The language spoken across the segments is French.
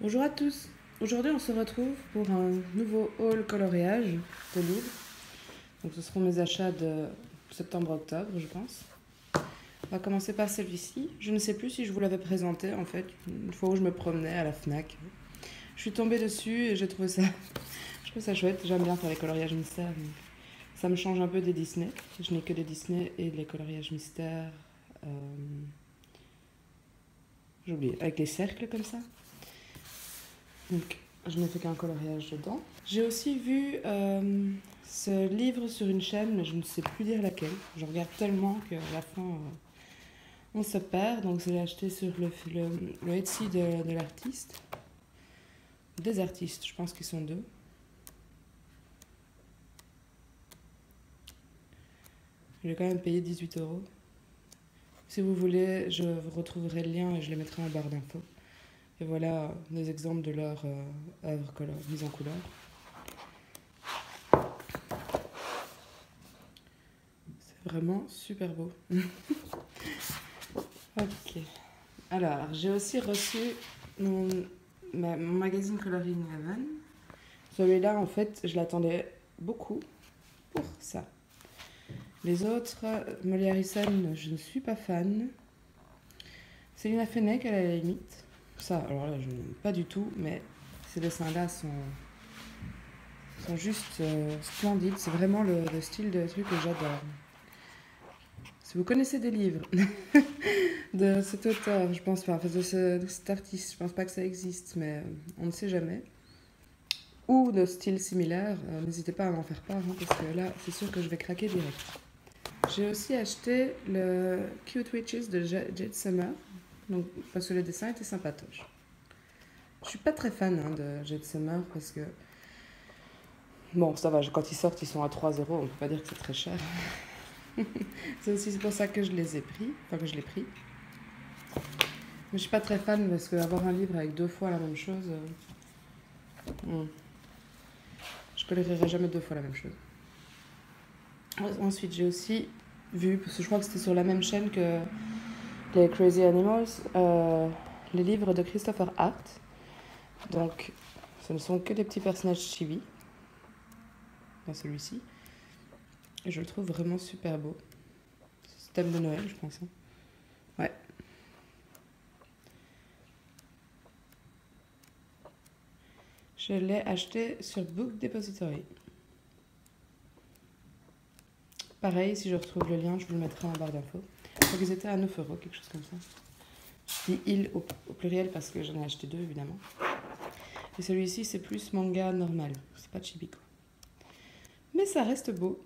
Bonjour à tous. Aujourd'hui, on se retrouve pour un nouveau haul coloriage de livres. Donc, ce seront mes achats de septembre-octobre, je pense. On va commencer par celui-ci. Je ne sais plus si je vous l'avais présenté, en fait, une fois où je me promenais à la Fnac. Je suis tombée dessus et j'ai trouvé ça, je trouve ça chouette. J'aime bien faire les coloriages mystères. Donc ça me change un peu des Disney. Je n'ai que des Disney et les coloriages mystères. Euh, j'ai oublié, avec les cercles comme ça. Donc, je n'ai fait qu'un coloriage dedans. J'ai aussi vu ce livre sur une chaîne, mais je ne sais plus dire laquelle. Je regarde tellement qu'à la fin, on se perd. Donc, je l'ai acheté sur le Etsy de l'artiste. Des artistes, je pense qu'ils sont deux. J'ai quand même payé 18 €. Si vous voulez, je vous retrouverai le lien et je les mettrai en barre d'infos. Et voilà des exemples de leur œuvre mise en couleur. C'est vraiment super beau. Ok. Alors, j'ai aussi reçu mon magazine Coloring Heaven. Celui-là, en fait, je l'attendais beaucoup pour ça. Les autres, Molly Harrison, je ne suis pas fan. Célina Fenech, à la limite. Ça, alors là, je n'aime pas du tout, mais ces dessins-là sont juste splendides. C'est vraiment le style de truc que j'adore. Si vous connaissez des livres de cet auteur, je pense pas, enfin de cet artiste, je pense pas que ça existe, mais on ne sait jamais. Ou de style similaire, n'hésitez pas à m'en faire part, hein, parce que là, c'est sûr que je vais craquer direct. J'ai aussi acheté le Cute Witches de Jade Summer, donc, parce que le dessin était sympatoche. Je suis pas très fan de Jade Summer parce que, bon, ça va, quand ils sortent, ils sont à 3 €, on peut pas dire que c'est très cher. C'est aussi pour ça que je les ai pris, enfin que je l'ai pris. Mais je suis pas très fan parce qu'avoir un livre avec 2 fois la même chose, je colorerai jamais 2 fois la même chose. Ensuite, j'ai aussi vu, parce que je crois que c'était sur la même chaîne que les Crazy Animals, les livres de Christopher Hart. Donc, ce ne sont que des petits personnages chibi, dans celui-ci. Et je le trouve vraiment super beau. C'est thème de Noël, je pense. Hein. Ouais. Je l'ai acheté sur Book Depository. Pareil, si je retrouve le lien, je vous le mettrai en barre d'infos. Je crois qu'ils étaient à 9 €, quelque chose comme ça. Je dis il au pluriel parce que j'en ai acheté 2, évidemment. Et celui-ci, c'est plus manga normal. C'est pas chibi, quoi. Mais ça reste beau.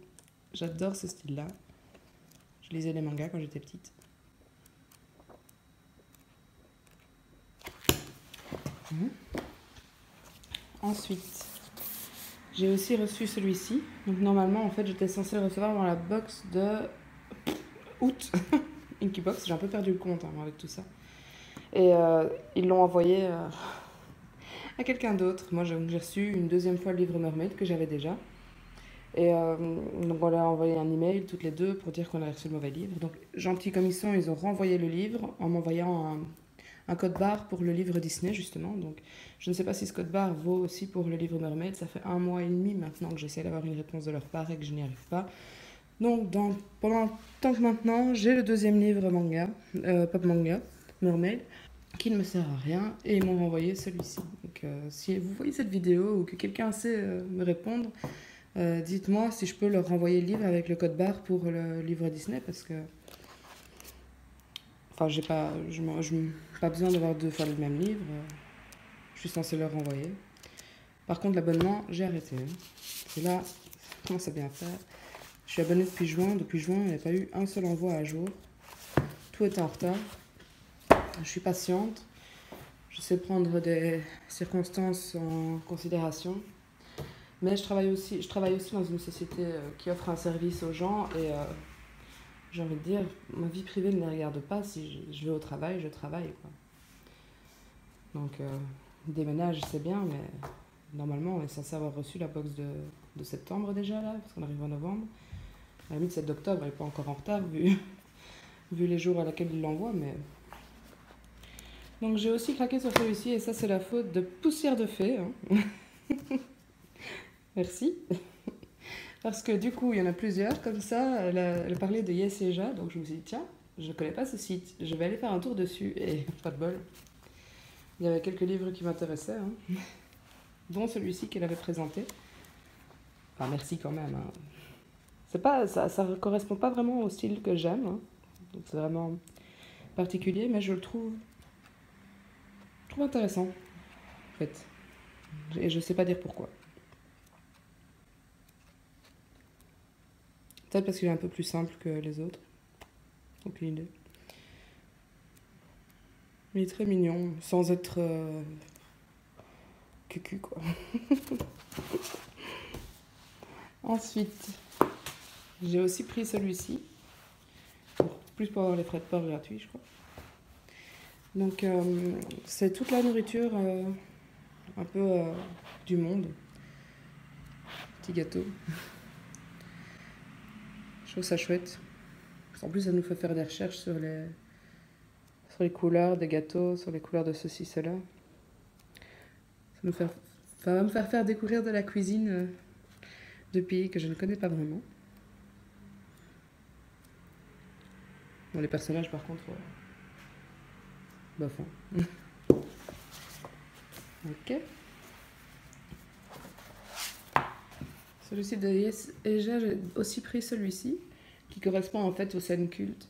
J'adore ce style-là. Je lisais les mangas quand j'étais petite. Ensuite, j'ai aussi reçu celui-ci. Donc normalement, en fait, j'étais censée le recevoir dans la box de août. Inkybox, j'ai un peu perdu le compte avec tout ça. Et ils l'ont envoyé à quelqu'un d'autre. Moi, j'ai reçu une deuxième fois le livre Mermaid que j'avais déjà. Et donc on leur a envoyé un email toutes les deux pour dire qu'on avait reçu le mauvais livre. Donc gentils comme ils sont, ils ont renvoyé le livre en m'envoyant un code barre pour le livre Disney justement. Donc je ne sais pas si ce code barre vaut aussi pour le livre Mermaid. Ça fait 1 mois et demi maintenant que j'essaie d'avoir une réponse de leur part et que je n'y arrive pas. Donc pendant tant que maintenant, j'ai le deuxième livre manga, pop manga, Mermaid, qui ne me sert à rien et ils m'ont renvoyé celui-ci. Donc si vous voyez cette vidéo ou que quelqu'un sait me répondre, dites-moi si je peux leur renvoyer le livre avec le code barre pour le livre Disney parce que. Enfin, j'ai pas, pas besoin d'avoir 2 fois le même livre. Je suis censée leur renvoyer. Par contre, l'abonnement, j'ai arrêté. Et là, ça commence à bien faire. Je suis abonnée depuis juin. Depuis juin, il n'y a pas eu un seul envoi à jour. Tout était en retard. Je suis patiente. Je sais prendre des circonstances en considération. Mais je travaille aussi dans une société qui offre un service aux gens et j'ai envie de dire, ma vie privée ne les regarde pas. Si je vais au travail, je travaille, quoi. Donc, déménage, c'est bien, mais normalement, on est censé avoir reçu la box de septembre déjà, là, parce qu'on arrive en novembre. À la limite, celle d'octobre, elle n'est pas encore en retard, vu les jours à laquelle ils l'envoient, mais Donc j'ai aussi craqué sur celui-ci et ça c'est la faute de Poussière de Fée. Hein. Merci. Parce que du coup il y en a plusieurs comme ça. Elle parlait de Yes et Ja, donc je me suis dit tiens, je ne connais pas ce site, je vais aller faire un tour dessus et pas de bol. Il y avait quelques livres qui m'intéressaient, hein, dont celui-ci qu'elle avait présenté. Enfin merci quand même. Hein. C'est pas, ça correspond pas vraiment au style que j'aime. Hein. C'est vraiment particulier, mais je le trouve intéressant, en fait. Et je sais pas dire pourquoi. Peut-être parce qu'il est un peu plus simple que les autres. Aucune idée. Mais il est très mignon, sans être cucu, quoi. Ensuite, j'ai aussi pris celui-ci. Plus pour avoir les frais de port gratuits, je crois. Donc, c'est toute la nourriture un peu du monde. Petit gâteau. Je trouve ça chouette. En plus, ça nous fait faire des recherches sur les couleurs des gâteaux, sur les couleurs de ceci, cela. Ça va me faire découvrir de la cuisine de pays que je ne connais pas vraiment. Bon, les personnages, par contre, bof. Hein. Ok. Celui-ci de Yes et Ja, j'ai aussi pris celui-ci, qui correspond en fait aux scènes cultes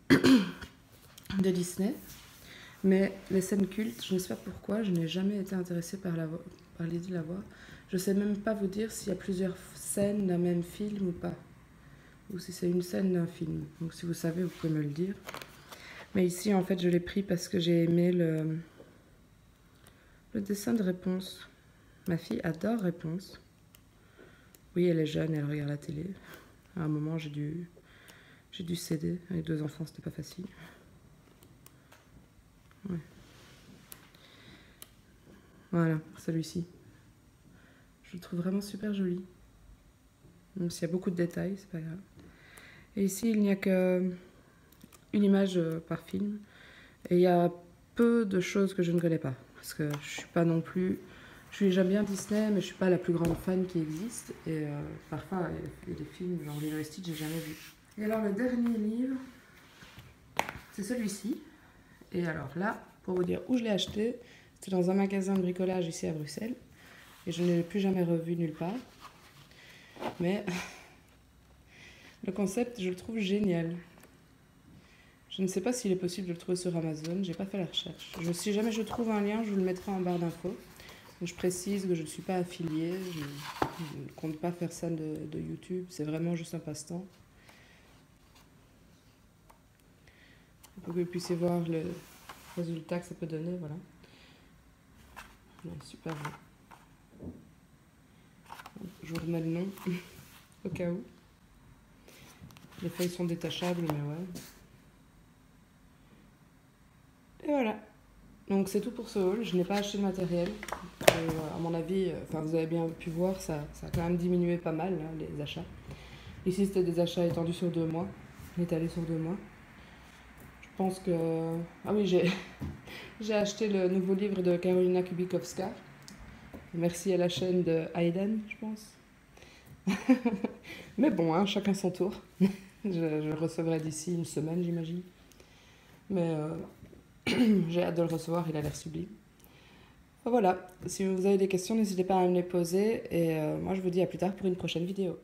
de Disney. Mais les scènes cultes, je ne sais pas pourquoi, je n'ai jamais été intéressée par l'idée de la voir. Je ne sais même pas vous dire s'il y a plusieurs scènes d'un même film ou pas. Ou si c'est une scène d'un film. Donc si vous savez, vous pouvez me le dire. Mais ici, en fait, je l'ai pris parce que j'ai aimé le dessin de Réponse. Ma fille adore Réponse. Oui, elle est jeune, elle regarde la télé. À un moment, j'ai dû céder. Avec 2 enfants, c'était pas facile. Ouais. Voilà, celui-ci. Je le trouve vraiment super joli. Même s'il y a beaucoup de détails, c'est pas grave. Et ici, il n'y a qu'une image par film. Et il y a peu de choses que je ne connais pas. Parce que je suis pas non plus... J'aime bien Disney, mais je suis pas la plus grande fan qui existe. Et parfois, il y a des films, genre Lilo et Stitch, j'ai jamais vu. Et alors, le dernier livre, c'est celui-ci. Et alors là, pour vous dire où je l'ai acheté, c'était dans un magasin de bricolage ici à Bruxelles. Et je ne l'ai plus jamais revu nulle part. Mais le concept, je le trouve génial. Je ne sais pas s'il est possible de le trouver sur Amazon, j'ai pas fait la recherche. Si jamais je trouve un lien, je vous le mettrai en barre d'infos. Je précise que je ne suis pas affiliée, je ne compte pas faire ça de YouTube, c'est vraiment juste un passe-temps. Pour que vous puissiez voir le résultat que ça peut donner, voilà. Ouais, super beau. Je vous remets le nom, au cas où. Les feuilles sont détachables, mais ouais. Et voilà. Donc c'est tout pour ce haul, je n'ai pas acheté de matériel. À mon avis, vous avez bien pu voir, ça a quand même diminué pas mal, hein, les achats. Ici c'était des achats étendus sur 2 mois, étalés sur 2 mois. Je pense que... Ah oui, j'ai acheté le nouveau livre de Karolina Kubikowska. Merci à la chaîne de Hayden, je pense. Mais bon, hein, chacun son tour. je le recevrai d'ici une semaine, j'imagine. Mais... j'ai hâte de le recevoir, il a l'air sublime. Voilà, si vous avez des questions, n'hésitez pas à me les poser. Et moi, je vous dis à plus tard pour une prochaine vidéo.